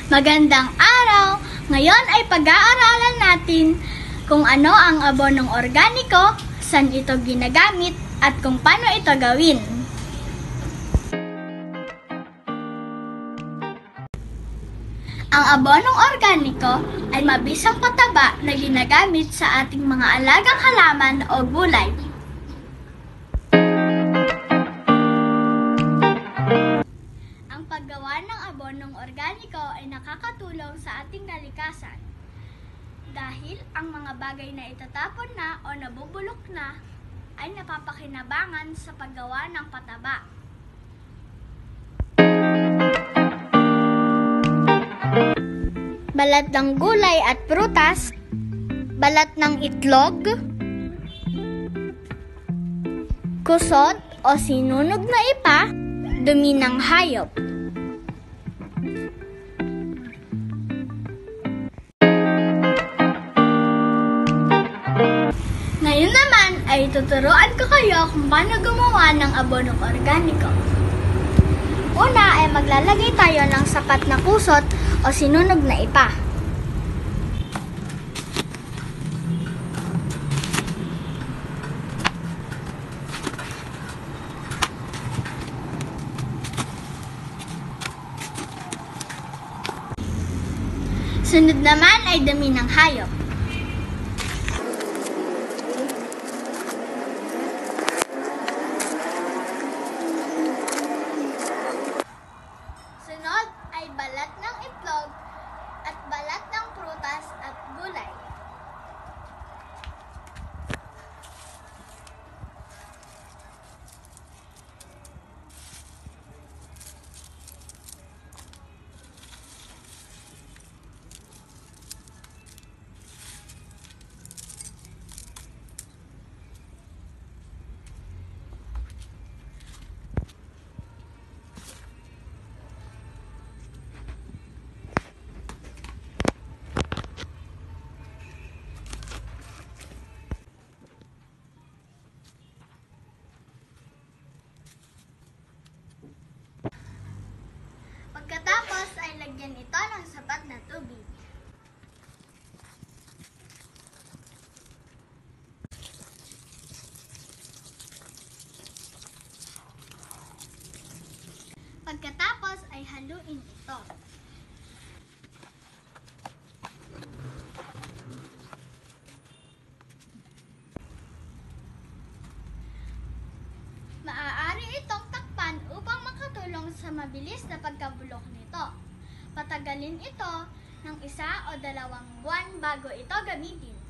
Magandang araw! Ngayon ay pag-aaralan natin kung ano ang abonong organiko, saan ito ginagamit, at kung paano ito gawin. Ang abonong organiko ay mabisang pataba na ginagamit sa ating mga alagang halaman o gulay. Ang paggawa ng abonong organiko ay nakakatulong sa ating kalikasan dahil ang mga bagay na itatapon na o nabubulok na ay napapakinabangan sa paggawa ng pataba. Balat ng gulay at prutas, balat ng itlog, kusot o sinunog na ipa, dumi ng hayop. Ngayon naman ay tuturuan ko kayo kung paano gumawa ng abonong organiko. Una ay maglalagay tayo ng sapat na kusot o sinunog na ipa. Sunod naman ay dumi ng hayop. Sunod ay balat ng itlog at balat ng prutas at gulay. Pagkatapos ay lagyan ito ng sapat na tubig. Pagkatapos ay haluin ito. Maaari itong takpan upang makatulong sa mabilis na pagkabulok nito. Patagalin ito ng 1 o 2 buwan bago ito gamitin.